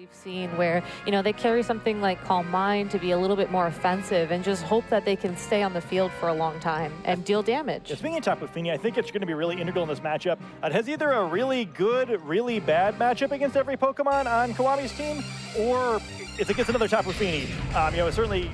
we've seen where, they carry something like Calm Mind to be a little bit more offensive and just hope that they can stay on the field for a long time and deal damage. Yeah, speaking of Tapu Fini, I think it's going to be really integral in this matchup. It has either a really good, really bad matchup against every Pokemon on Kiwamu's team, or it's against another Tapu Fini. It's certainly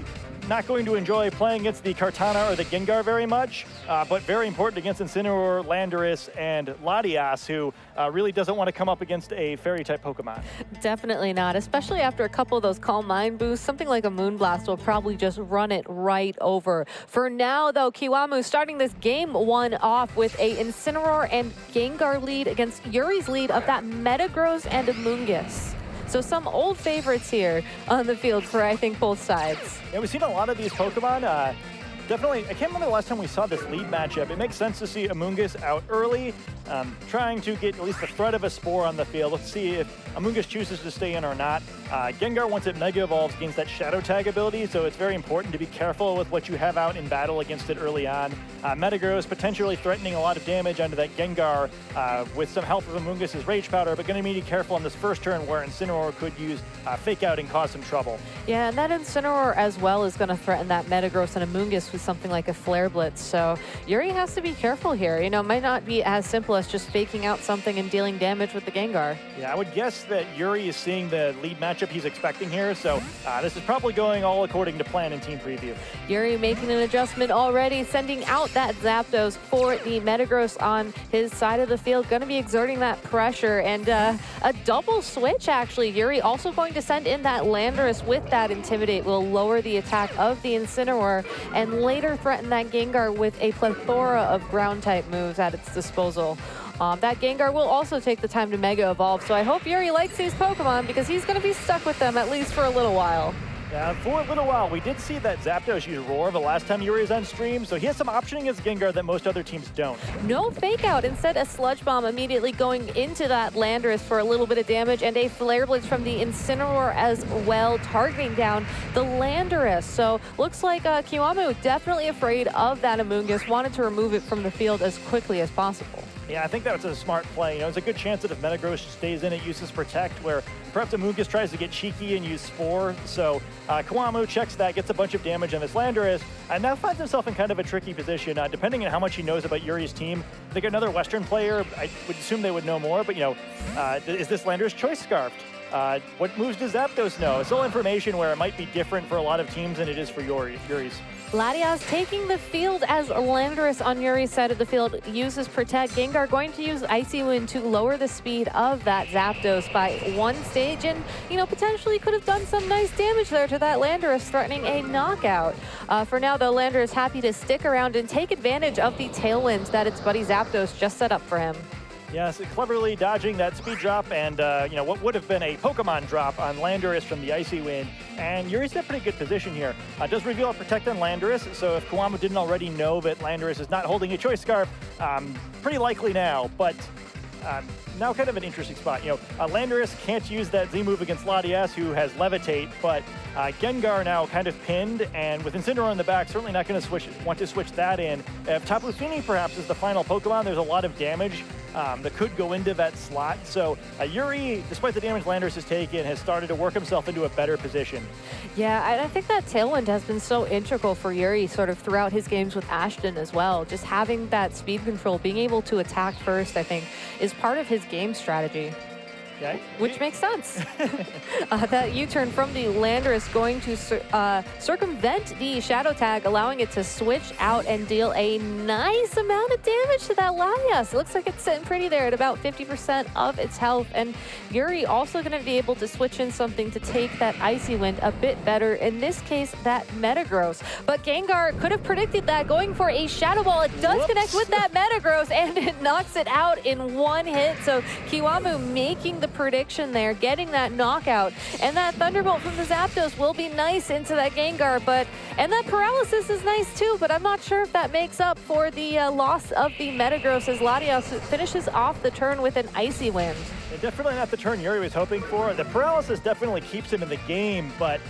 not going to enjoy playing against the Kartana or the Gengar very much, but very important against Incineroar, Landorus, and Latias, who really doesn't want to come up against a Fairy-type Pokemon. Definitely not, especially after a couple of those Calm Mind boosts. Something like a Moonblast will probably just run it right over. For now, though, Kiwamu starting this game one off with a Incineroar and Gengar lead against Yuri's lead of that Metagross and Amoonguss. So some old favorites here on the field for, I think, both sides. Yeah, we've seen a lot of these Pokemon. Definitely, I can't remember the last time we saw this lead matchup. It makes sense to see Amoonguss out early, trying to get at least the threat of a Spore on the field. Let's see if Amoonguss chooses to stay in or not. Gengar, once it Mega Evolves, gains that Shadow Tag ability, so it's very important to be careful with what you have out in battle against it early on. Metagross potentially threatening a lot of damage onto that Gengar with some help of Amoonguss' Rage Powder, but going to need to be careful on this first turn where Incineroar could use Fake Out and cause some trouble. Yeah, and that Incineroar as well is going to threaten that Metagross and Amoonguss with something like a Flare Blitz. So Yuri has to be careful here. It might not be as simple as just faking out something and dealing damage with the Gengar. Yeah, I would guess that Yuri is seeing the lead matchup he's expecting here, so this is probably going all according to plan in team preview. Yuri making an adjustment already, sending out that Zapdos for the Metagross on his side of the field. Going to be exerting that pressure, and a double switch, actually. Yuri also going to send in that Landorus with that Intimidate. Will lower the attack of the Incineroar, and later threaten that Gengar with a plethora of Ground-type moves at its disposal. That Gengar will also take the time to Mega Evolve, so I hope Yuri likes these Pokemon because he's going to be stuck with them at least for a little while. Yeah, for a little while. We did see that Zapdos use Roar the last time Yuri was on stream, so he has some optioning against Gengar that most other teams don't. No Fake Out, instead a Sludge Bomb immediately going into that Landorus for a little bit of damage, and a Flare Blitz from the Incineroar as well, targeting down the Landorus. So looks like Kiwamu definitely afraid of that Amoonguss, wanted to remove it from the field as quickly as possible. Yeah, I think that's a smart play. There's a good chance that if Metagross stays in, it uses Protect, where perhaps Amoonguss tries to get cheeky and use Spore. So Kiwamu checks that, gets a bunch of damage on this Landorus, and now finds himself in kind of a tricky position. Depending on how much he knows about Yuri's team, I think another Western player, I would assume they would know more, but is this Landorus Choice Scarfed? What moves does Zapdos know? It's all information where it might be different for a lot of teams than it is for Yuri's. Latias taking the field as Landorus on Yuri's side of the field uses Protect. Gengar going to use Icy Wind to lower the speed of that Zapdos by one stage, and potentially could have done some nice damage there to that Landorus, threatening a knockout. For now though, Landorus happy to stick around and take advantage of the Tailwind that its buddy Zapdos just set up for him. Yes, cleverly dodging that speed drop and, what would have been a Pokemon drop on Landorus from the Icy Wind. And Yuri's in a pretty good position here. Does reveal a Protect on Landorus, so if Kiwamu didn't already know that Landorus is not holding a Choice Scarf, pretty likely now, but now kind of an interesting spot. Landorus can't use that Z move against Latias, who has Levitate, but Gengar now kind of pinned, and with Incineroar in the back, certainly not going to want to switch that in. If Tapu Fini perhaps is the final Pokemon, there's a lot of damage that could go into that slot. So Yuri, despite the damage Landorus has taken, has started to work himself into a better position. Yeah, I think that Tailwind has been so integral for Yuri sort of throughout his games with Ashton as well. Just having that speed control, being able to attack first, I think, is part of his game strategy. Yeah. Which makes sense. That U-turn from the Landorus going to circumvent the Shadow Tag, allowing it to switch out and deal a nice amount of damage to that Latias. It looks like it's sitting pretty there at about 50% of its health. And Yuri also going to be able to switch in something to take that Icy Wind a bit better. In this case, that Metagross. But Gengar could have predicted that, going for a Shadow Ball. It does connect with that Metagross, and it knocks it out in one hit. So Kiwamu making the prediction there, getting that knockout, and that Thunderbolt from the Zapdos will be nice into that Gengar, and that Paralysis is nice too, but I'm not sure if that makes up for the loss of the Metagross as Latias finishes off the turn with an Icy Wind. Definitely not the turn Yuri was hoping for. The Paralysis definitely keeps him in the game, but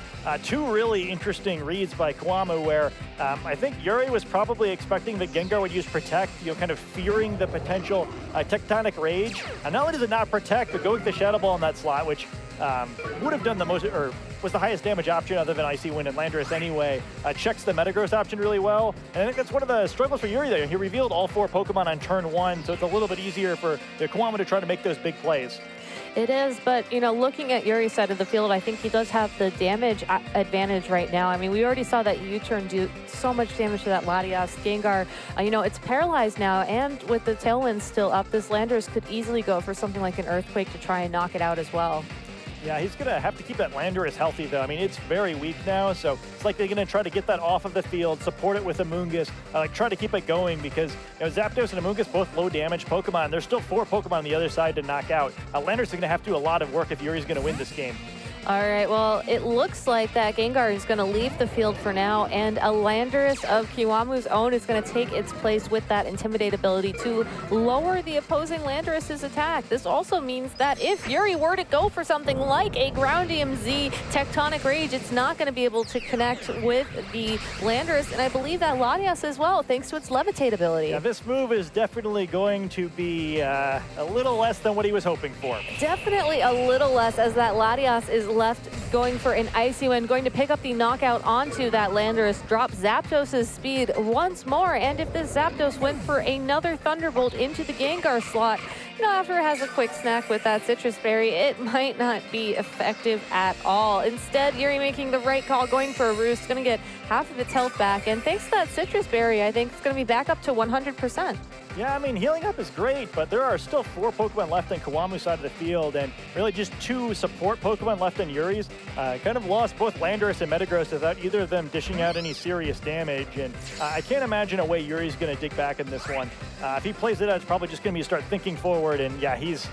two really interesting reads by Kiwamu where I think Yuri was probably expecting that Gengar would use Protect, kind of fearing the potential Tectonic Rage. And not only does it not Protect, but go with the Shadow Ball in that slot, which would have done the most, or was the highest damage option other than Icy Wind and Landorus anyway, checks the Metagross option really well. And I think that's one of the struggles for Yuri there. He revealed all 4 Pokemon on turn 1, so it's a little bit easier for the Kiwamu to try to make those big plays. It is, but, you know, looking at Yuri's side of the field, I think he does have the damage advantage right now. I mean, we already saw that U-turn do so much damage to that Latias. Gengar, you know, it's paralyzed now, and with the Tailwind still up, this Landorus could easily go for something like an Earthquake to try and knock it out as well. Yeah, he's going to have to keep that Landorus healthy, though. I mean, it's very weak now, so it's like they're going to try to get that off of the field, support it with Amoonguss, like try to keep it going because, you know, Zapdos and Amoonguss both low damage Pokemon. There's still 4 Pokemon on the other side to knock out. Landorus is going to have to do a lot of work if Yuri's going to win this game. All right, well, it looks like that Gengar is going to leave the field for now, and a Landorus of Kiwamu's own is going to take its place with that Intimidate ability to lower the opposing Landorus's attack. This also means that if Yuri were to go for something like a Ground EMZ Tectonic Rage, it's not going to be able to connect with the Landorus, and I believe that Latias as well, thanks to its Levitate ability. Yeah, this move is definitely going to be a little less than what he was hoping for. Definitely a little less, as that Latias is left going for an Icy Wind, going to pick up the knockout onto that Landorus, drop Zapdos' speed once more, and if this Zapdos went for another Thunderbolt into the Gengar slot, you know, after it has a quick snack with that Citrus Berry, it might not be effective at all. Instead, Yuri making the right call, going for a Roost, going to get half of its health back, and thanks to that Citrus Berry, I think it's going to be back up to 100%. Yeah, I mean, healing up is great, but there are still 4 Pokemon left on Kiwamu's side of the field, and really just 2 support Pokemon left on Yuri's. Kind of lost both Landorus and Metagross without either of them dishing out any serious damage, and I can't imagine a way Yuri's going to dig back in this one. If he plays it out, it's probably just going to be start thinking forward, and yeah, he's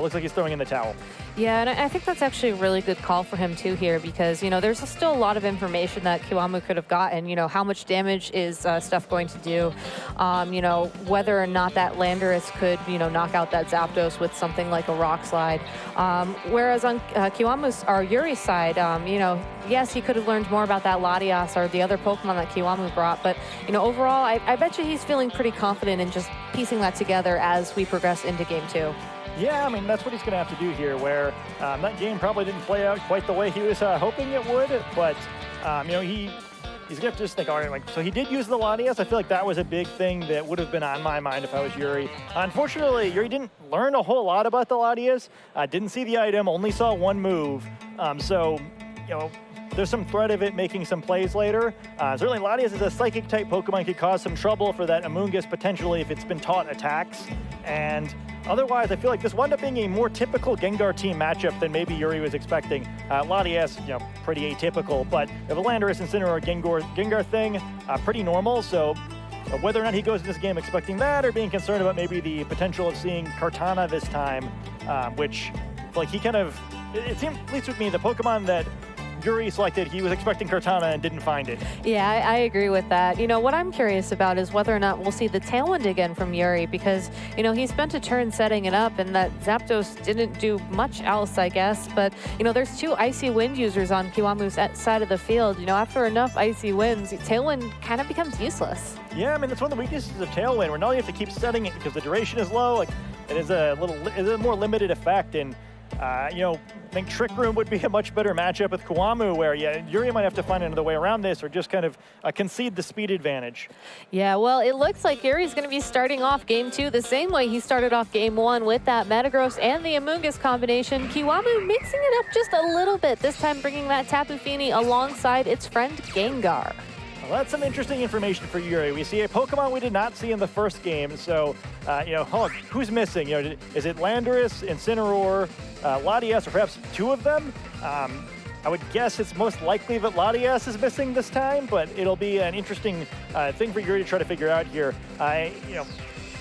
looks like he's throwing in the towel. Yeah, and I think that's actually a really good call for him too here, because, you know, there's still a lot of information that Kiwamu could have gotten. You know, how much damage is stuff going to do? You know, whether or not that Landorus could, you know, knock out that Zapdos with something like a Rock Slide. Whereas on Kiwamu's or Yuri's side, you know, yes, he could have learned more about that Latias or the other Pokemon that Kiwamu brought, but, you know, overall, I bet you he's feeling pretty confident in just piecing that together as we progress into Game 2. Yeah, I mean, that's what he's going to have to do here, where that game probably didn't play out quite the way he was hoping it would, but, you know, he's going to have to just think, all right, like, so he did use the Latias. I feel like that was a big thing that would have been on my mind if I was Yuri. Unfortunately, Yuri didn't learn a whole lot about the Latias, didn't see the item, only saw 1 move, so, you know, there's some threat of it making some plays later. Certainly Latias is a Psychic-type Pokemon, could cause some trouble for that Amoonguss potentially if it's been taught attacks, and otherwise, I feel like this wound up being a more typical Gengar team matchup than maybe Yuri was expecting. Latias, you know, pretty atypical, but if a Landorus Incineroar Gengar thing, pretty normal. So whether or not he goes in this game expecting that or being concerned about maybe the potential of seeing Kartana this time, which, like, he kind of, it seemed, at least with me, the Pokemon that Yuri selected, he was expecting Kartana and didn't find it. Yeah, I agree with that. You know, what I'm curious about is whether or not we'll see the Tailwind again from Yuri, because, you know, he spent a turn setting it up and that Zapdos didn't do much else, I guess. But, you know, there's 2 Icy Wind users on Kiwamu's side of the field. You know, after enough Icy Winds, Tailwind kind of becomes useless. Yeah, I mean, that's one of the weaknesses of Tailwind, where now you have to keep setting it because the duration is low. Like, it is a more limited effect, and you know, I think Trick Room would be a much better matchup with Kiwamu, where, yeah, Yuri might have to find another way around this or just kind of concede the speed advantage. Yeah, well, it looks like Yuri's going to be starting off Game 2 the same way he started off Game 1 with that Metagross and the Amoonguss combination. Kiwamu mixing it up just a little bit, this time bringing that Tapu Fini alongside its friend Gengar. Well, that's some interesting information for Yuri. We see a Pokemon we did not see in the first game, so, you know, who's missing? You know, is it Landorus, Incineroar, Latias, or perhaps 2 of them? I would guess it's most likely that Latias is missing this time, but it'll be an interesting thing for Yuri to try to figure out here. You know,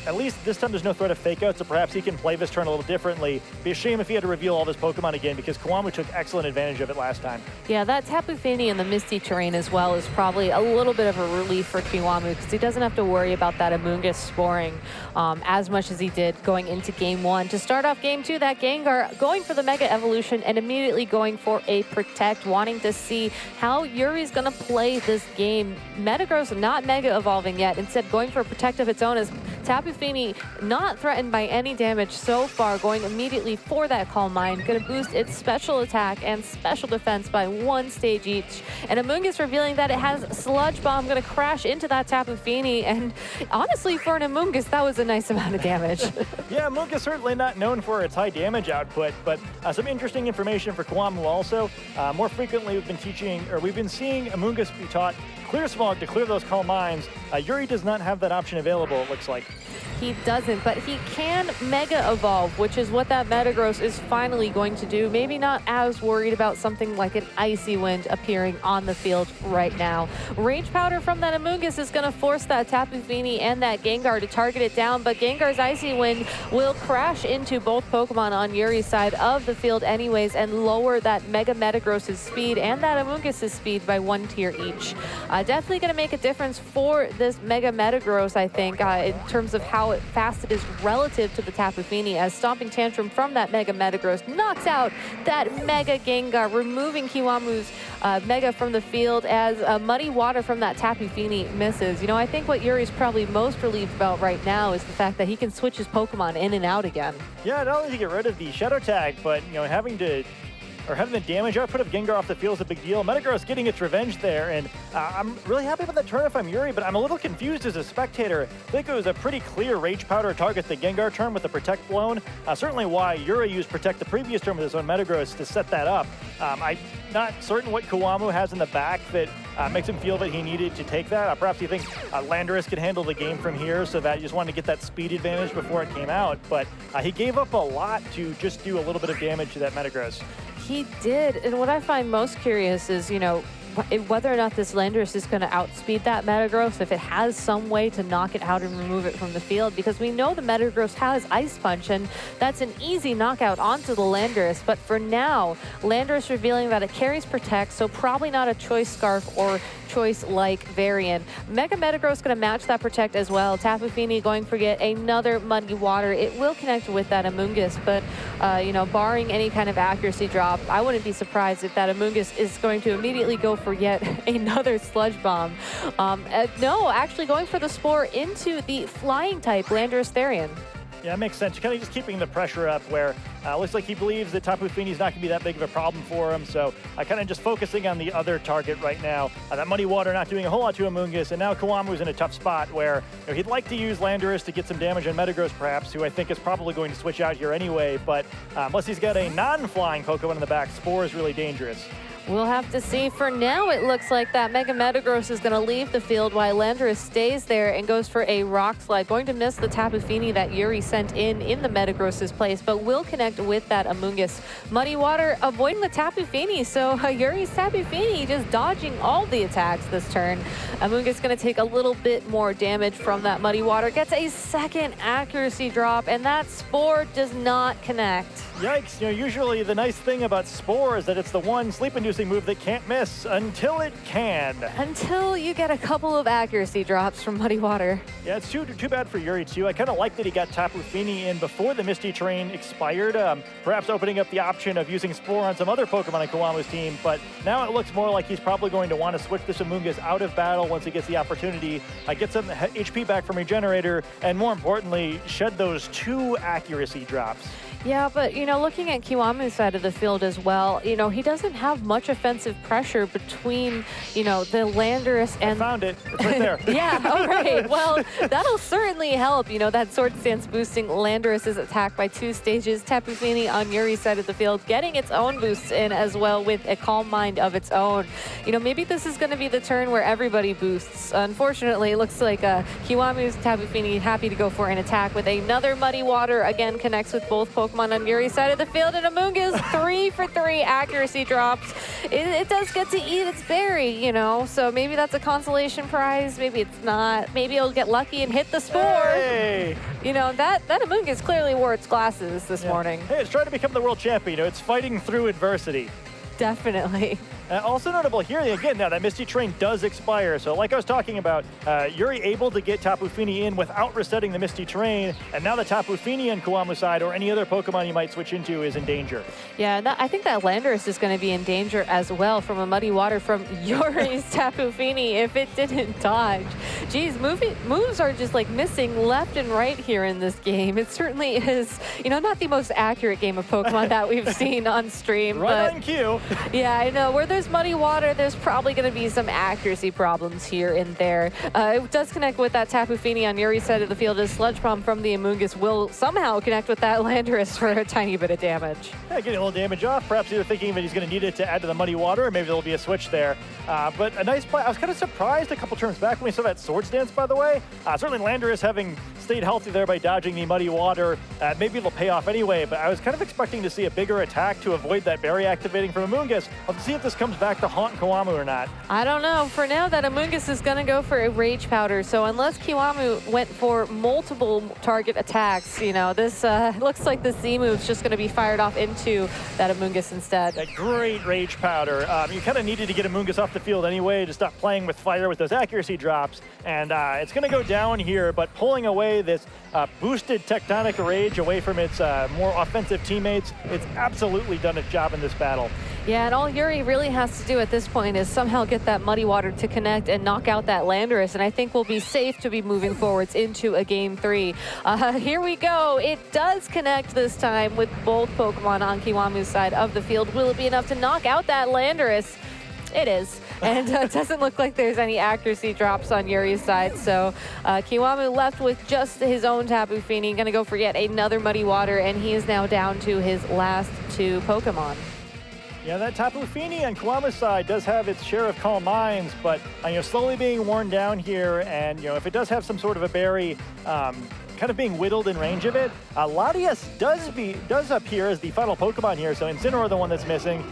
at least this time there's no threat of fake out, so perhaps he can play this turn a little differently. Be a shame if he had to reveal all this Pokemon again, because Kiwamu took excellent advantage of it last time. Yeah, that Tapu Fini and the Misty Terrain as well is probably a little bit of a relief for Kiwamu, because he doesn't have to worry about that Amoonguss sporing as much as he did going into Game 1. To start off Game 2, that Gengar going for the Mega Evolution and immediately going for a Protect, wanting to see how Yuri's going to play this game. Metagross not Mega Evolving yet, instead going for a Protect of its own, as Tapu Fini not threatened by any damage so far, going immediately for that Calm Mind. Going to boost its special attack and special defense by 1 stage each. And Amoonguss revealing that it has Sludge Bomb, going to crash into that Tapu Fini. And honestly, for an Amoonguss, that was a nice amount of damage. Yeah, Amoonguss certainly not known for its high damage output, but some interesting information for Kiwamu also. More frequently, we've been seeing Amoonguss be taught Clear Smog to clear those Calm Minds. Yuri does not have that option available, it looks like. He doesn't, but he can Mega Evolve, which is what that Metagross is finally going to do. Maybe not as worried about something like an Icy Wind appearing on the field right now. Rage Powder from that Amoonguss is going to force that Tapu Fini and that Gengar to target it down, but Gengar's Icy Wind will crash into both Pokemon on Yuri's side of the field anyways and lower that Mega Metagross's speed and that Amoonguss's speed by 1 tier each. Definitely going to make a difference for this Mega Metagross, I think, in terms of how fast it is relative to the Tapu Fini, as Stomping Tantrum from that Mega Metagross knocks out that Mega Gengar, removing Kiwamu's Mega from the field as Muddy Water from that Tapu Fini misses. You know, I think what Yuri's probably most relieved about right now is the fact that he can switch his Pokemon in and out again. Yeah, not only to get rid of the Shadow Tag, but, you know, having the damage output of Gengar off the field is a big deal. Metagross getting its revenge there, and I'm really happy with that turn if I'm Yuri, but I'm a little confused as a spectator. I think it was a pretty clear Rage Powder target the Gengar turn with the Protect blown. Certainly why Yuri used Protect the previous turn with his own Metagross to set that up. I'm not certain what Kiwamu has in the back that makes him feel that he needed to take that. Perhaps he thinks Landorus could handle the game from here, so that he just wanted to get that speed advantage before it came out, but he gave up a lot to just do a little bit of damage to that Metagross. He did, and what I find most curious is, you know, whether or not this Landorus is going to outspeed that Metagross, if it has some way to knock it out and remove it from the field, because we know the Metagross has Ice Punch, and that's an easy knockout onto the Landorus. But for now, Landorus revealing that it carries Protect, so probably not a Choice Scarf or Choice-like variant. Mega Metagross going to match that Protect as well. Tapu Fini going for yet another Muddy Water. It will connect with that Amoonguss, but you know, barring any kind of accuracy drop, I wouldn't be surprised if that Amoonguss is going to immediately go for yet another Sludge Bomb. No, actually going for the Spore into the Flying type Landorus Therian. Yeah, it makes sense. You're kind of just keeping the pressure up where looks like he believes that Tapu Fini's not going to be that big of a problem for him. So kind of just focusing on the other target right now. That Muddy Water not doing a whole lot to Amoonguss. And now Kiwamu's in a tough spot where he'd like to use Landorus to get some damage on Metagross perhaps, who I think is probably going to switch out here anyway. But unless he's got a non-flying Pokemon in the back, Spore is really dangerous. We'll have to see. For now, it looks like that Mega Metagross is going to leave the field while Landorus stays there and goes for a Rock Slide. Going to miss the Tapu Fini that Yuri sent in the Metagross's place, but will connect with that Amoonguss. Muddy Water avoiding the Tapu Fini, so Yuri's Tapu Fini just dodging all the attacks this turn. Amoonguss going to take a little bit more damage from that Muddy Water. Gets a second accuracy drop, and that Spore does not connect. Yikes. You know, usually the nice thing about Spore is that it's the one sleep-inducing move that can't miss until it can. Until you get a couple of accuracy drops from Muddy Water. Yeah, it's too bad for Yuri, too. I kind of like that he got Tapu Fini in before the Misty Terrain expired, perhaps opening up the option of using Spore on some other Pokemon on Kiwamu's team, but now it looks more like he's probably going to want to switch this Amoonguss out of battle once he gets the opportunity, get some HP back from Regenerator, and more importantly, shed those 2 accuracy drops. Yeah, but, you know, looking at Kiwamu's side of the field as well, you know, he doesn't have much offensive pressure between, you know, the Landorus and... I found it. It's right there. Yeah, all right. Well, that'll certainly help. You know, that Sword Stance boosting Landorus's attack by 2 stages. Tapu Fini on Yuri's side of the field getting its own boosts in as well with a Calm Mind of its own. You know, maybe this is going to be the turn where everybody boosts. Unfortunately, it looks like Kiwamu's Tapu Fini happy to go for an attack with another Muddy Water. Again, connects with both Pokemon on Yuri's side of the field, and Amoonguss 3 for 3 accuracy drops. It does get to eat its berry, you know, so maybe that's a consolation prize. Maybe it's not. Maybe it'll get lucky and hit the Spore. Hey. You know, that Amoonguss clearly wore its glasses this morning. Hey, it's trying to become the world champion. You know, it's fighting through adversity. Definitely. Also notable here, again, now that Misty Train does expire. So like I was talking about, Yuri able to get Tapu Fini in without resetting the Misty Train. And now the Tapu Fini on Kiwamu side or any other Pokemon you might switch into is in danger. Yeah, I think that Landorus is going to be in danger as well from a Muddy Water from Yuri's Tapu Fini if it didn't dodge. Geez, moves are just like missing left and right here in this game. It certainly is, not the most accurate game of Pokemon that we've seen on stream. Right but on cue. Yeah, I know. Where there's Muddy Water, there's probably going to be some accuracy problems here and there. It does connect with that Tapu Fini on Yuri's side of the field. As Sludge Bomb from the Amoonguss will somehow connect with that Landorus for a tiny bit of damage. Yeah, getting a little damage off. Perhaps either thinking that he's going to need it to add to the Muddy Water, or maybe there'll be a switch there. But a nice play. I was kind of surprised a couple turns back when we saw that Swords Dance, by the way. Certainly Landorus having stayed healthy there by dodging the Muddy Water. Maybe it'll pay off anyway, but I was kind of expecting to see a bigger attack to avoid that berry activating from Amoonguss. I'll see if this comes back to haunt Kiwamu or not. I don't know. For now, that Amoonguss is going to go for a Rage Powder. So unless Kiwamu went for multiple target attacks, this looks like the Z move's just going to be fired off into that Amoonguss instead. A great Rage Powder. You kind of needed to get Amoonguss off the field anyway to stop playing with fire with those accuracy drops. And it's going to go down here, but pulling away this boosted Tectonic Rage away from its more offensive teammates, it's absolutely done its job in this battle. Yeah, and all Yuri really has to do at this point is somehow get that Muddy Water to connect and knock out that Landorus, and I think we'll be safe to be moving forwards into a Game 3. Here we go. It does connect this time with both Pokemon on Kiwamu's side of the field. Will it be enough to knock out that Landorus? It is, and it doesn't look like there's any accuracy drops on Yuri's side, so Kiwamu left with just his own Tapu Fini, going to go for yet another Muddy Water, and he is now down to his last two Pokemon. Yeah, that Tapu Fini on Kiwamu's side does have its share of Calm Minds, but slowly being worn down here, and if it does have some sort of a berry, kind of being whittled in range of it, Latias does appear as the final Pokemon here, so Incineroar the one that's missing.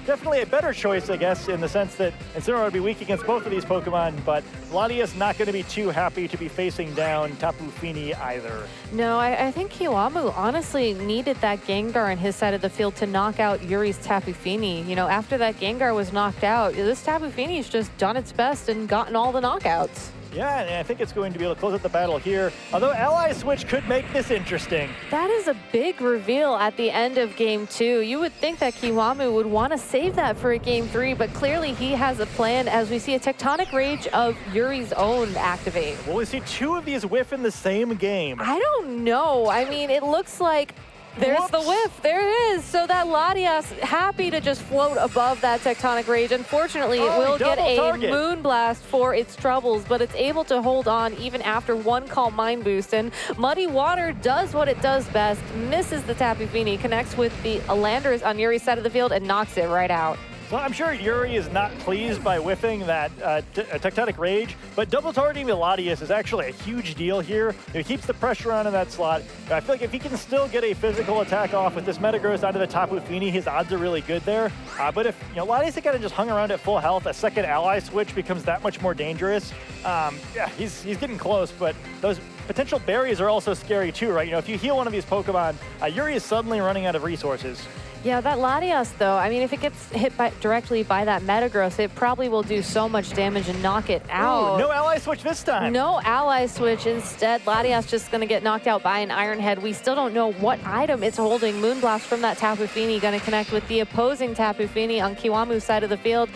Definitely a better choice, I guess, in the sense that Incineroar would be weak against both of these Pokemon, but Latias not going to be too happy to be facing down Tapu Fini either. No, I think Kiwamu honestly needed that Gengar on his side of the field to knock out Yuri's Tapu Fini. After that Gengar was knocked out, this Tapu Fini's just done its best and gotten all the knockouts. Yeah, and I think it's going to be able to close out the battle here, although Ally Switch could make this interesting. That is a big reveal at the end of Game 2. You would think that Kiwamu would want to save that for a Game 3, but clearly he has a plan as we see a Tectonic Rage of Yuri's own activate. Will we see two of these whiff in the same game? I don't know. I mean, it looks like there's the whiff. There it is. So that Latias happy to just float above that Tectonic Rage. Unfortunately, it will get a Moonblast for its troubles, but it's able to hold on even after one Calm Mind boost. And Muddy Water does what it does best, misses the Tapu Fini, connects with the Landorus on Yuri's side of the field, and knocks it right out. So I'm sure Yuri is not pleased by whiffing that Tectonic Rage, but double targeting the Latias is actually a huge deal here. It keeps the pressure on in that slot. I feel like if he can still get a physical attack off with this Metagross onto the Tapu Fini, his odds are really good there. But if Latias had kind of just hung around at full health, a second Ally Switch becomes that much more dangerous. Yeah, he's getting close, but those potential berries are also scary too, right? If you heal one of these Pokemon, Yuri is suddenly running out of resources. Yeah, that Latias, though, I mean, if it gets hit directly by that Metagross, it probably will do so much damage and knock it out. Ooh, no Ally Switch this time. No Ally Switch. Instead, Latias just going to get knocked out by an Iron Head. We still don't know what item it's holding. Moonblast from that Tapu Fini going to connect with the opposing Tapu Fini on Kiwamu's side of the field.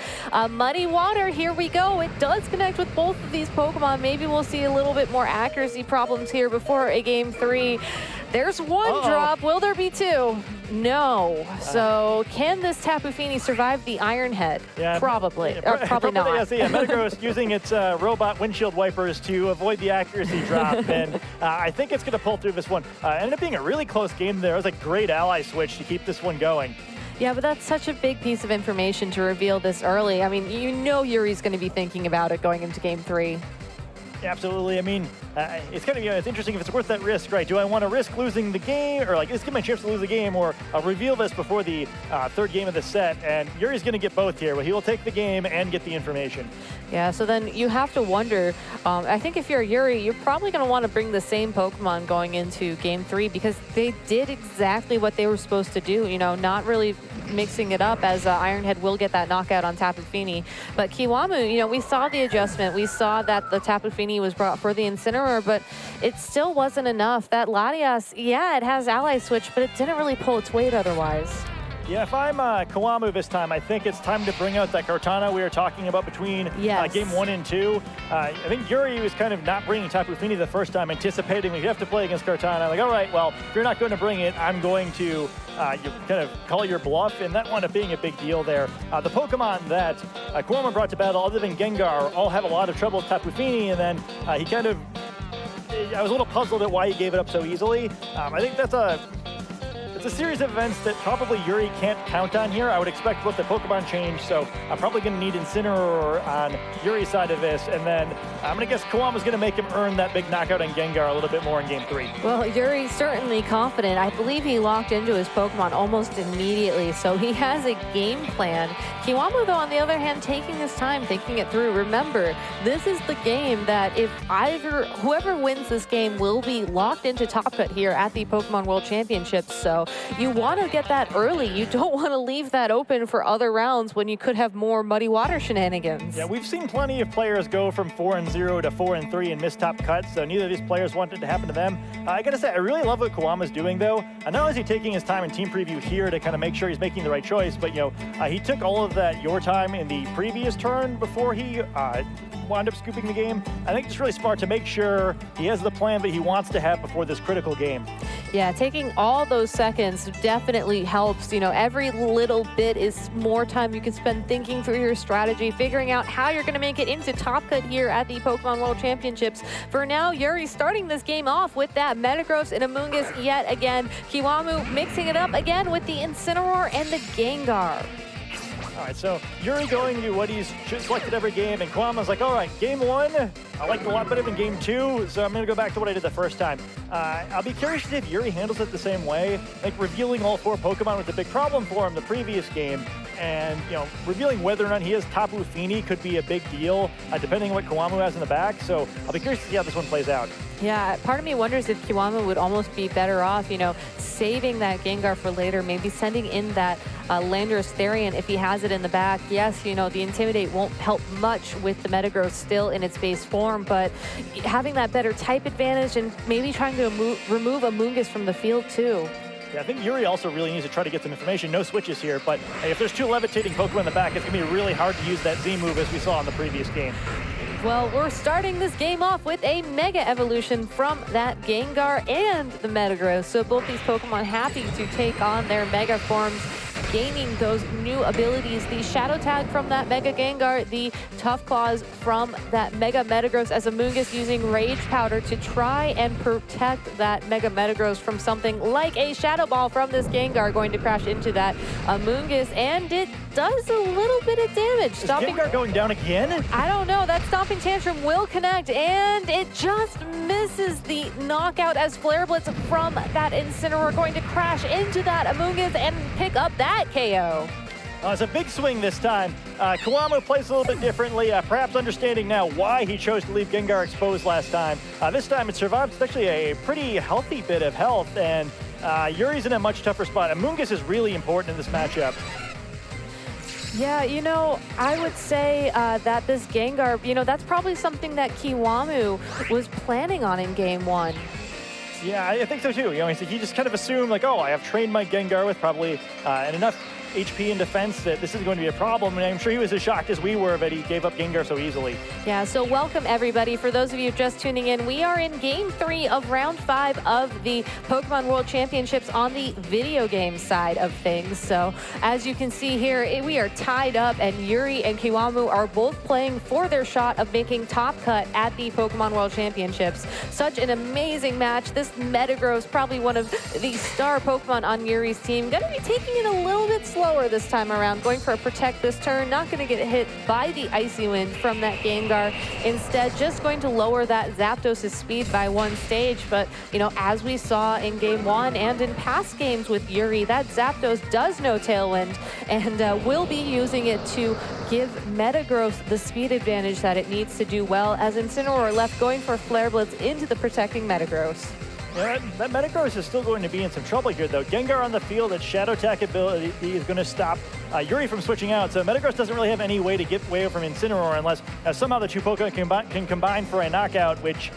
Muddy Water, here we go. It does connect with both of these Pokemon. Maybe we'll see a little bit more accuracy problems here before a Game 3. There's one drop. Will there be two? No. So can this Tapu Fini survive the Iron Head? Yeah, probably. Or probably not. Yeah, Metagross using its robot windshield wipers to avoid the accuracy drop. And I think it's going to pull through this one. Ended up being a really close game there. It was a great Ally Switch to keep this one going. Yeah, but that's such a big piece of information to reveal this early. I mean, Yuri's going to be thinking about it going into Game 3. Absolutely. I mean, it's kind of, it's interesting if it's worth that risk, right? Do I want to risk losing the game, or like, let's give my chance to lose the game, or reveal this before the third game of the set? And Yuri's going to get both here. Well, he will take the game and get the information. Yeah, so then you have to wonder, I think if you're Yuri, you're probably going to want to bring the same Pokemon going into Game 3 because they did exactly what they were supposed to do, not really mixing it up as Ironhead will get that knockout on Tapu Fini. But Kiwamu, you know, we saw the adjustment. We saw that the Tapu Fini was brought for the Incineroar, but it still wasn't enough. That Latias, yeah, it has ally switch, but it didn't really pull its weight otherwise. Yeah, if I'm Kiwamu this time, I think it's time to bring out that Cortana we were talking about between game 1 and 2. I think Yuri was kind of not bringing Tapu Fini the first time, anticipating we have to play against Cortana. Like, all right, well, if you're not going to bring it, I'm going to you kind of call your bluff, and that wound up being a big deal there. The Pokemon that Kiwamu brought to battle, other than Gengar, all have a lot of trouble with Tapu Fini, and then he kind of... I was a little puzzled at why he gave it up so easily. I think that's it's a series of events that probably Yuri can't count on here. I would expect both the Pokemon change, so I'm probably going to need Incineroar on Yuri's side of this, and then I'm going to guess Kiwamu's going to make him earn that big knockout on Gengar a little bit more in Game 3. Well, Yuri's certainly confident. I believe he locked into his Pokemon almost immediately, so he has a game plan. Kiwamu, though, on the other hand, taking his time, thinking it through. Remember, this is the game that if whoever wins this game will be locked into Top Cut here at the Pokemon World Championships, so you want to get that early. You don't want to leave that open for other rounds when you could have more muddy water shenanigans. Yeah, we've seen plenty of players go from 4-0 to 4-3 and miss top cuts, so neither of these players wanted to happen to them. I gotta say, I really love what Kiwamu's doing, though. Not only is he taking his time in team preview here to kind of make sure he's making the right choice, but, you know, he took all of that your time in the previous turn before he wound up scooping the game. I think it's really smart to make sure he has the plan that he wants to have before this critical game. Yeah, taking all those seconds definitely helps. You know, every little bit is more time you can spend thinking through your strategy, figuring out how you're going to make it into Top Cut here at the Pokemon World Championships. For now, Yuri starting this game off with that Metagross and Amoonguss yet again. Kiwamu mixing it up again with the Incineroar and the Gengar. All right, so Yuri going to what he's selected every game, and Kiwamu's like, all right, game 1, I liked it a lot better than game 2, so I'm going to go back to what I did the first time. I'll be curious to see if Yuri handles it the same way. Like, revealing all 4 Pokemon was a big problem for him the previous game, and, you know, revealing whether or not he has Tapu Fini could be a big deal, depending on what Kiwamu has in the back, so I'll be curious to see how this one plays out. Yeah, part of me wonders if Kiwamu would almost be better off, you know, saving that Gengar for later, maybe sending in that Landorus Therian if he has it in the back. Yes, you know, the Intimidate won't help much with the Metagross still in its base form, but having that better type advantage and maybe trying to remove Amoonguss from the field too. Yeah, I think Yuri also really needs to try to get some information. No switches here, but if there's 2 levitating Pokemon in the back, it's going to be really hard to use that Z move as we saw in the previous game. Well, we're starting this game off with a Mega Evolution from that Gengar and the Metagross. So both these Pokemon happy to take on their Mega forms, gaining those new abilities. The Shadow Tag from that Mega Gengar, the Tough Claws from that Mega Metagross, as Amoonguss using Rage Powder to try and protect that Mega Metagross from something like a Shadow Ball from this Gengar going to crash into that Amoonguss, and it does a little bit of damage. Is Gengar going down again? I don't know. That Stomping Tantrum will connect, and it just misses the knockout as Flare Blitz from that Incineroar going to crash into that Amoonguss and pick up that KO. It's a big swing this time. Kiwamu plays a little bit differently, perhaps understanding now why he chose to leave Gengar exposed last time. This time it survived. It's actually a pretty healthy bit of health, and Yuri's in a much tougher spot. Amoonguss is really important in this matchup. Yeah, you know, I would say that this Gengar, you know, that's probably something that Kiwamu was planning on in Game 1. Yeah, I think so too. You know, he just kind of assumed, like, oh, I have trained my Gengar with probably and enough HP in defense that this is going to be a problem, and I'm sure he was as shocked as we were that he gave up Gengar so easily. Yeah, so welcome everybody. For those of you just tuning in, we are in Game 3 of Round 5 of the Pokemon World Championships on the video game side of things. So as you can see here, we are tied up, and Yuri and Kiwamu are both playing for their shot of making Top Cut at the Pokemon World Championships. Such an amazing match. This Metagross, probably one of the star Pokemon on Yuri's team, gonna be taking it a little bit slower this time around, going for a Protect this turn, not going to get hit by the Icy Wind from that Gengar. Instead, just going to lower that Zapdos' speed by 1 stage. But, you know, as we saw in Game 1 and in past games with Yuri, that Zapdos does know Tailwind and will be using it to give Metagross the speed advantage that it needs to do well, as Incineroar left going for Flare Blitz into the protecting Metagross. Yeah, that Metagross is still going to be in some trouble here, though. Gengar on the field, its Shadow Attack ability is going to stop Yuri from switching out, so Metagross doesn't really have any way to get away from Incineroar unless somehow the two Pokemon can combine for a knockout, which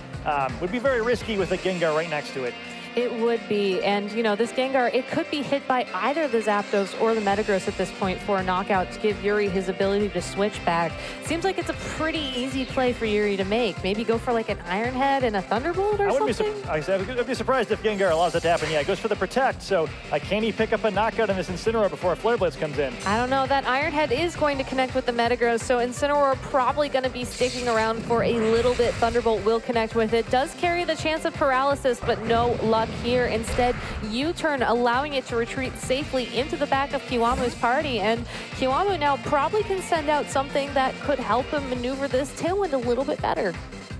would be very risky with a Gengar right next to it. It would be, and you know, this Gengar, it could be hit by either the Zapdos or the Metagross at this point for a knockout to give Yuri his ability to switch back. Seems like it's a pretty easy play for Yuri to make. Maybe go for like an Iron Head and a Thunderbolt or something? I'd be surprised if Gengar allows it to happen. Yeah, it goes for the Protect, so can he pick up a knockout in this Incineroar before a Flare Blitz comes in? I don't know. That Iron Head is going to connect with the Metagross, so Incineroar probably going to be sticking around for a little bit. Thunderbolt will connect with it. Does carry the chance of paralysis, but no luck here. Instead, U-turn, allowing it to retreat safely into the back of Kiwamu's party, and Kiwamu now probably can send out something that could help him maneuver this Tailwind a little bit better.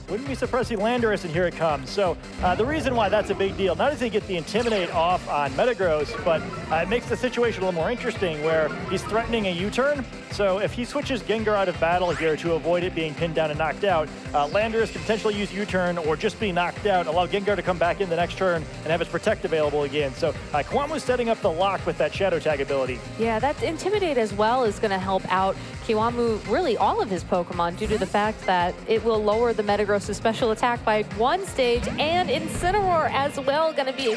Wouldn't be surprised to see Landorus, and here it comes. So the reason why that's a big deal, not does he get the Intimidate off on Metagross, but it makes the situation a little more interesting where he's threatening a U-turn. So if he switches Gengar out of battle here to avoid it being pinned down and knocked out, Landorus can potentially use U-turn or just be knocked out, allow Gengar to come back in the next turn and have his Protect available again. So Kiwamu's setting up the lock with that Shadow Tag ability. Yeah, that Intimidate as well is going to help out Kiwamu, really all of his Pokemon, due to the fact that it will lower the Metagross' special attack by 1 stage, and Incineroar as well going to be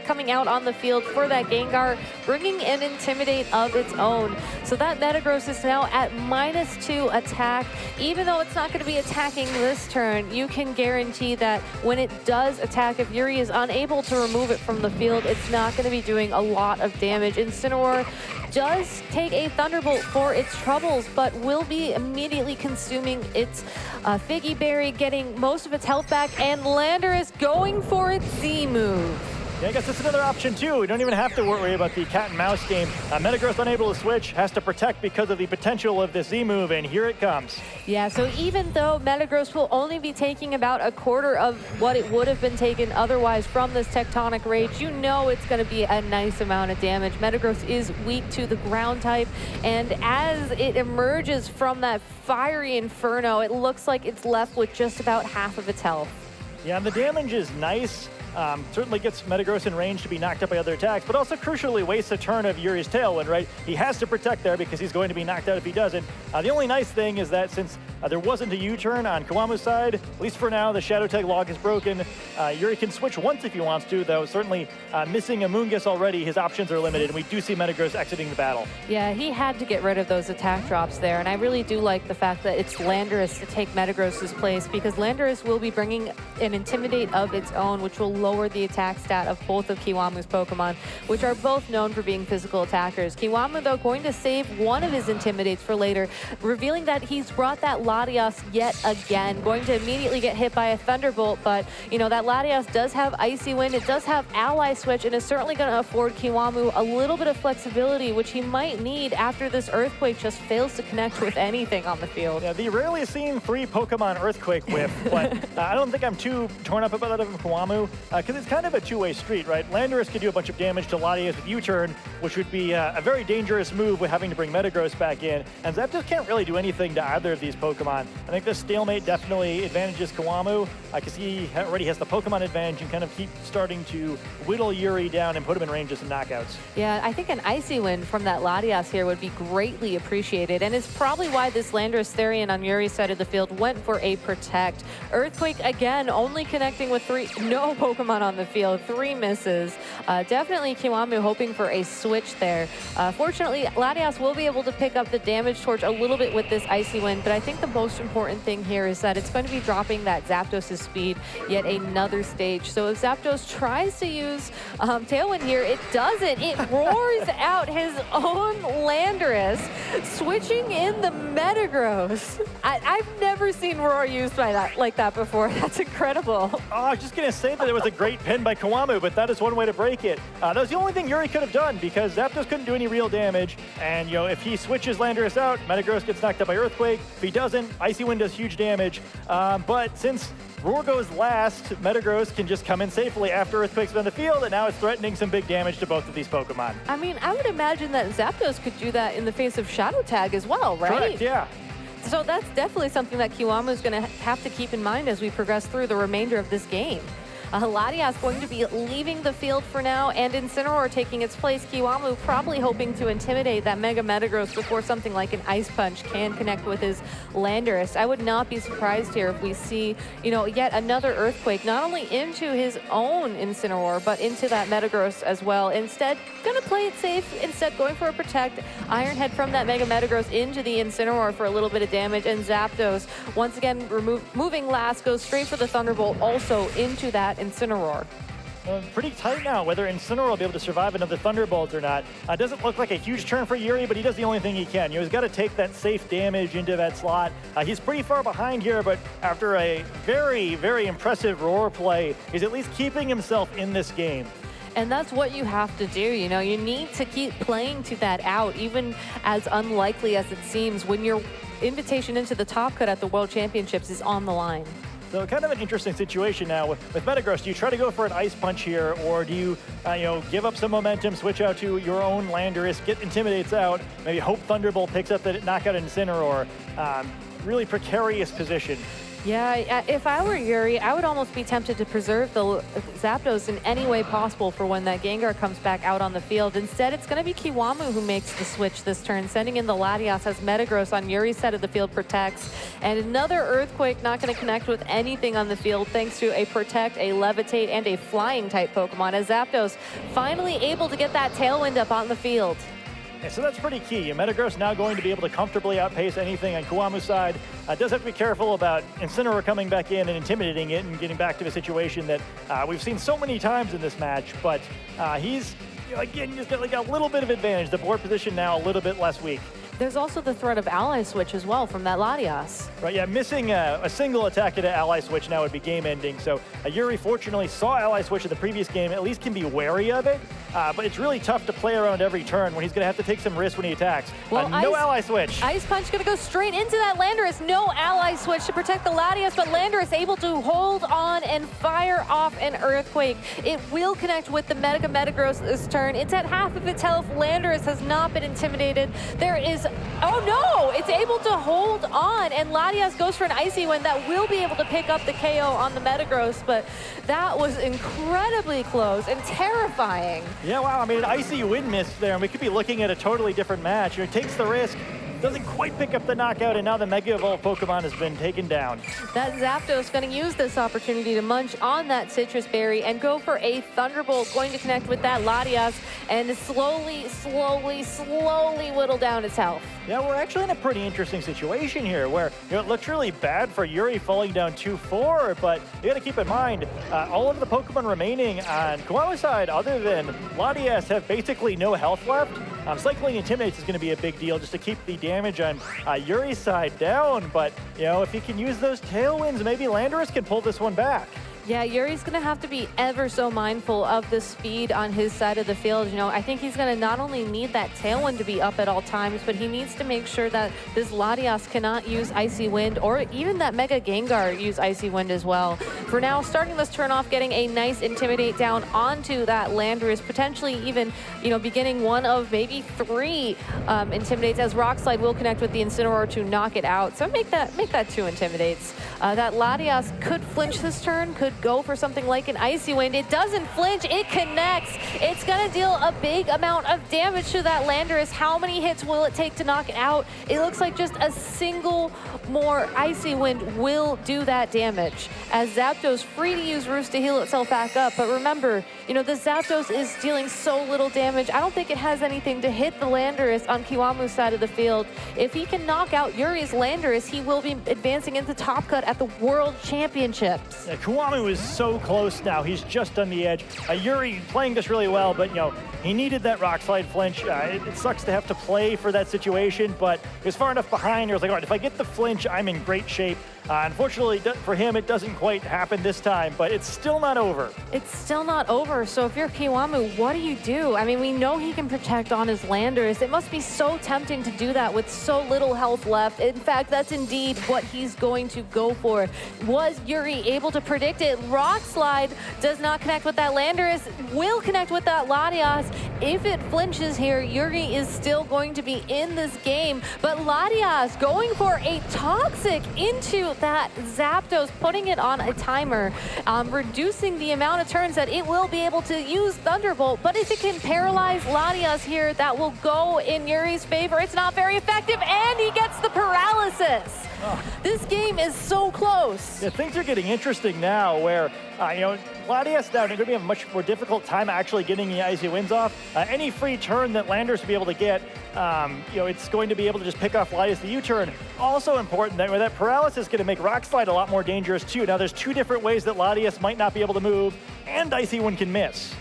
coming out on the field for that Gengar, bringing an Intimidate of its own. So that Metagross is now at -2 attack. Even though it's not going to be attacking this turn, you can guarantee that when it does attack, if Yuri is unable to remove it from the field, it's not going to be doing a lot of damage. Incineroar does take a Thunderbolt for its troubles, but will be immediately consuming its Figgy Berry, getting most of its health back, and Landorus going for its Z move. Yeah, I guess that's another option too. We don't even have to worry about the cat and mouse game. Metagross unable to switch, has to Protect because of the potential of this Z move, and here it comes. Yeah, so even though Metagross will only be taking about a quarter of what it would have been taken otherwise from this Tectonic Rage, you know it's going to be a nice amount of damage. Metagross is weak to the ground type, and as it emerges from that fiery inferno, it looks like it's left with just about half of its health. Yeah, and the damage is nice. Certainly gets Metagross in range to be knocked up by other attacks, but also crucially wastes a turn of Yuri's Tailwind, right? He has to Protect there because he's going to be knocked out if he doesn't. The only nice thing is that since there wasn't a U-turn on Kiwamu's side, at least for now, the Shadow Tag log is broken. Yuri can switch once if he wants to, though certainly missing a Moongus already, his options are limited, and we do see Metagross exiting the battle. Yeah, he had to get rid of those attack drops there, and I really do like the fact that it's Landorus to take Metagross's place, because Landorus will be bringing an Intimidate of its own, which will lower the attack stat of both of Kiwamu's Pokemon, which are both known for being physical attackers. Kiwamu, though, going to save one of his Intimidates for later, revealing that he's brought that Latias yet again, going to immediately get hit by a Thunderbolt, but, you know, that Latias does have Icy Wind, it does have Ally Switch, and is certainly going to afford Kiwamu a little bit of flexibility, which he might need after this Earthquake just fails to connect with anything on the field. Yeah, the rarely seen 3 Pokemon Earthquake whiff, but I don't think I'm too torn up about that from Kiwamu, because it's kind of a two-way street, right? Landorus could do a bunch of damage to Latias with U-turn, which would be a very dangerous move with having to bring Metagross back in, and Zapdos can't really do anything to either of these Pokemon. I think this stalemate definitely advantages Kiwamu, because he already has the Pokemon advantage and kind of keep starting to whittle Yuri down and put him in range of some knockouts. Yeah, I think an Icy Wind from that Latias here would be greatly appreciated, and it's probably why this Landorus Therian on Yuri's side of the field went for a Protect. Earthquake, again, only connecting with 3, no Pokemon on the field, 3 misses. Definitely Kiwamu hoping for a switch there. Fortunately, Latias will be able to pick up the damage torch a little bit with this Icy Wind, but I think the most important thing here is that it's going to be dropping that Zapdos' speed yet another stage. So if Zapdos tries to use Tailwind here, it doesn't. It roars out his own Landorus, switching in the Metagross. I've never seen Roar used like that before. That's incredible. Oh, I was just going to say that it was a great pin by Kiwamu, but that is one way to break it. That was the only thing Yuri could have done, because Zapdos couldn't do any real damage, and, you know, if he switches Landorus out, Metagross gets knocked out by Earthquake. If he doesn't, Icy Wind does huge damage, but since Roar goes last, Metagross can just come in safely after Earthquake's been on the field, and now it's threatening some big damage to both of these Pokemon. I mean, I would imagine that Zapdos could do that in the face of Shadow Tag as well, right? Correct, yeah. So that's definitely something that Kiwamu is going to have to keep in mind as we progress through the remainder of this game. Latias going to be leaving the field for now, and Incineroar taking its place. Kiwamu probably hoping to intimidate that Mega Metagross before something like an Ice Punch can connect with his Landorus. I would not be surprised here if we see, yet another Earthquake, not only into his own Incineroar, but into that Metagross as well. Instead, gonna play it safe, instead going for a Protect. Iron Head from that Mega Metagross into the Incineroar for a little bit of damage, and Zapdos, once again, moving last, goes straight for the Thunderbolt, also into that Incineroar. Pretty tight now, whether Incineroar will be able to survive another Thunderbolt or not. Doesn't look like a huge turn for Yuri, but he does the only thing he can. He's got to take that safe damage into that slot. He's pretty far behind here, but after a very, very impressive Roar play, he's at least keeping himself in this game. And that's what you have to do, you need to keep playing to that out, even as unlikely as it seems when your invitation into the top cut at the World Championships is on the line. So kind of an interesting situation now with Metagross. Do you try to go for an Ice Punch here, or do you, give up some momentum, switch out to your own Landorus, get Intimidates out, maybe hope Thunderbolt picks up the knockout Incineroar? Really precarious position. Yeah, if I were Yuri, I would almost be tempted to preserve the Zapdos in any way possible for when that Gengar comes back out on the field. Instead, it's going to be Kiwamu who makes the switch this turn, sending in the Latias as Metagross on Yuri's side of the field protects. And another Earthquake not going to connect with anything on the field thanks to a Protect, a Levitate, and a Flying-type Pokemon, as Zapdos finally able to get that Tailwind up on the field. Yeah, so that's pretty key. Metagross now going to be able to comfortably outpace anything on Kiwamu's side. Does have to be careful about Incineroar coming back in and intimidating it and getting back to a situation that we've seen so many times in this match. But he's, again, just got like a little bit of advantage. The board position now a little bit less weak. There's also the threat of Ally Switch as well from that Latias. Right, yeah, missing a single attack into Ally Switch now would be game ending. So Yuri fortunately saw Ally Switch in the previous game, at least can be wary of it. But it's really tough to play around every turn when he's going to have to take some risks when he attacks. Well, no Ally Switch. Ice Punch going to go straight into that Landorus. No Ally Switch to protect the Latias, but Landorus able to hold on and fire off an Earthquake. It will connect with the Mega Metagross this turn. It's at half of its health. Landorus has not been intimidated. There is, oh no, it's able to hold on, and Latias goes for an Icy Wind that will be able to pick up the KO on the Metagross, but that was incredibly close and terrifying. Yeah, wow, I mean, an Icy Wind missed there, and we could be looking at a totally different match. He takes the risk, doesn't quite pick up the knockout, and now the Mega Evolved Pokemon has been taken down. That Zapdos going to use this opportunity to munch on that Citrus Berry and go for a Thunderbolt, going to connect with that Latias and slowly whittle down its health. Yeah, we're actually in a pretty interesting situation here where it looks really bad for Yuri falling down 2-4, but you gotta keep in mind, all of the Pokemon remaining on Kiwamu's side other than Latias have basically no health left. Cycling Intimidates is gonna be a big deal just to keep the damage on Yuri's side down, but if he can use those Tailwinds, maybe Landorus can pull this one back. Yeah, Yuri's going to have to be ever so mindful of the speed on his side of the field. I think he's going to not only need that Tailwind to be up at all times, but he needs to make sure that this Latias cannot use Icy Wind, or even that Mega Gengar use Icy Wind as well. For now, starting this turn off, getting a nice Intimidate down onto that Landorus, potentially even, beginning one of maybe 3 Intimidates, as Rock Slide will connect with the Incineroar to knock it out. So make that 2 Intimidates. That Latias could flinch this turn, could go for something like an Icy Wind. It doesn't flinch, it connects. It's gonna deal a big amount of damage to that Landorus. How many hits will it take to knock it out? It looks like just a single more Icy Wind will do that damage, as Zapdos free to use Roost to heal itself back up. But remember, the Zapdos is dealing so little damage. I don't think it has anything to hit the Landorus on Kiwamu's side of the field. If he can knock out Yuri's Landorus, he will be advancing into top cut at the World Championships. Yeah, Kiwamu is so close now. He's just on the edge. Yuri playing this really well, but he needed that Rock Slide flinch. It sucks to have to play for that situation, but he was far enough behind. He was like, all right, if I get the flinch, I'm in great shape. Unfortunately, for him, it doesn't quite happen this time, but it's still not over. It's still not over, so if you're Kiwamu, what do? I mean, we know he can protect on his Landorus. It must be so tempting to do that with so little health left. In fact, that's indeed what he's going to go for. Was Yuri able to predict it? it. Rock Slide does not connect with that Landorus, will connect with that Latias. If it flinches here, Yuri is still going to be in this game, but Latias going for a Toxic into that Zapdos, putting it on a timer, reducing the amount of turns that it will be able to use Thunderbolt. But if it can paralyze Latias here, that will go in Yuri's favor. It's not very effective, and he gets the paralysis. This game is so close. Yeah, things are getting interesting now where, Latias now going to be a much more difficult time actually getting the Icy Winds off. Any free turn that Landorus will be able to get, it's going to be able to just pick off Latias the U-turn. Also important that that paralysis is going to make Rock Slide a lot more dangerous too. Now there's two different ways that Latias might not be able to move, and Icy Wind can miss.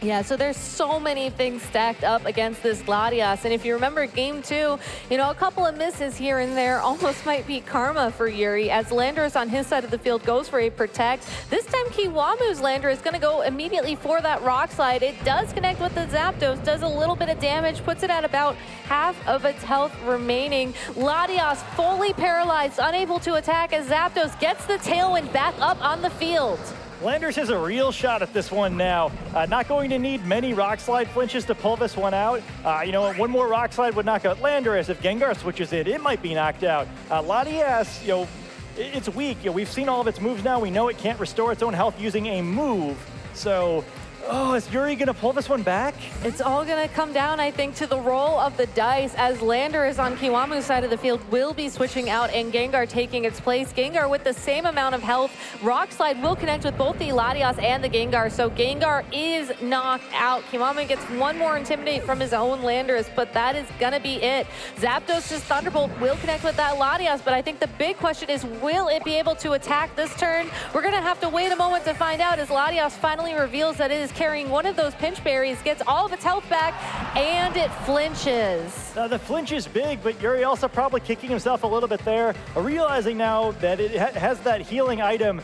Yeah, so there's so many things stacked up against this Latias. And if you remember game 2, a couple of misses here and there almost might be karma for Yuri, as Landorus on his side of the field goes for a Protect. This time Kiwamu's Landorus is going to go immediately for that Rock Slide. It does connect with the Zapdos, does a little bit of damage, puts it at about half of its health remaining. Latias fully paralyzed, unable to attack, as Zapdos gets the Tailwind back up on the field. Landorus has a real shot at this one now. Not going to need many Rock Slide flinches to pull this one out. One more Rock Slide would knock out Landorus. If Gengar switches it might be knocked out. Latias, it's weak. We've seen all of its moves now. We know it can't restore its own health using a move. So, is Yuri going to pull this one back? It's all going to come down, I think, to the roll of the dice, as Landorus on Kiwamu's side of the field will be switching out and Gengar taking its place. Gengar with the same amount of health. Rock Slide will connect with both the Latias and the Gengar, so Gengar is knocked out. Kiwamu gets one more Intimidate from his own Landorus, but that is going to be it. Zapdos' Thunderbolt will connect with that Latias, but I think the big question is, will it be able to attack this turn? We're going to have to wait a moment to find out, as Latias finally reveals that it is carrying one of those pinch berries, gets all of its health back, and it flinches. The flinch is big, but Yuri also probably kicking himself a little bit there, realizing now that it has that healing item,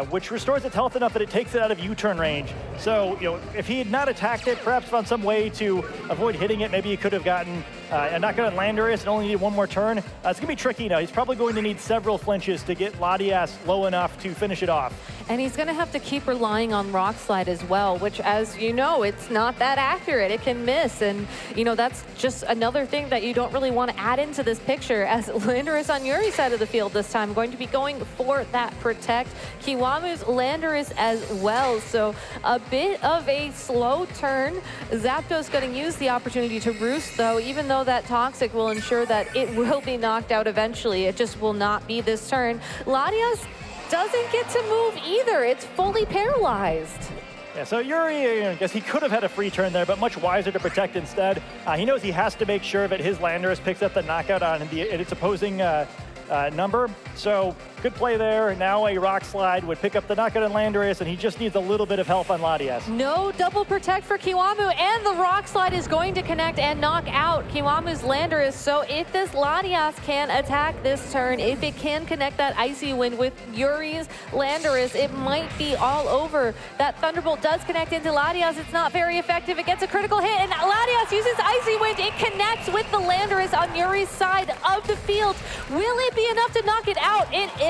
which restores its health enough that it takes it out of U-turn range. So, if he had not attacked it, perhaps found some way to avoid hitting it, maybe he could have gotten a knockout on Landorus and only needed one more turn. It's going to be tricky now. He's probably going to need several flinches to get Latias low enough to finish it off. And he's going to have to keep relying on Rock Slide as well, which, as you know, it's not that accurate. It can miss. And, that's just another thing that you don't really want to add into this picture, as Landorus on Yuri's side of the field this time going to be going for that Protect. Kiwamu's Landorus as well. So a bit of a slow turn. Zapdos going to use the opportunity to roost, though, even though that Toxic will ensure that it will be knocked out eventually. It just will not be this turn. Latias doesn't get to move either. It's fully paralyzed. Yeah, so Yuri, I guess he could have had a free turn there, but much wiser to Protect instead. He knows he has to make sure that his Landorus picks up the knockout on its opposing number. So good play there. Now a Rock Slide would pick up the knockout on Landorus, and he just needs a little bit of help on Latias. No double Protect for Kiwamu, and the Rock Slide is going to connect and knock out Kiwamu's Landorus. So if this Latias can attack this turn, if it can connect that Icy Wind with Yuri's Landorus, it might be all over. That Thunderbolt does connect into Latias. It's not very effective. It gets a critical hit, and Latias uses Icy Wind. It connects with the Landorus on Yuri's side of the field. Will it be enough to knock it out? It is.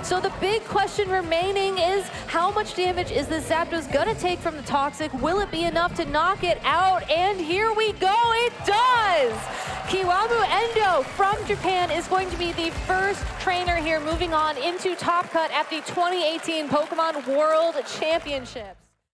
So the big question remaining is, how much damage is this Zapdos gonna take from the Toxic? Will it be enough to knock it out? And here we go, it does! Kiwamu Endo from Japan is going to be the first trainer here moving on into Top Cut at the 2018 Pokemon World Championships.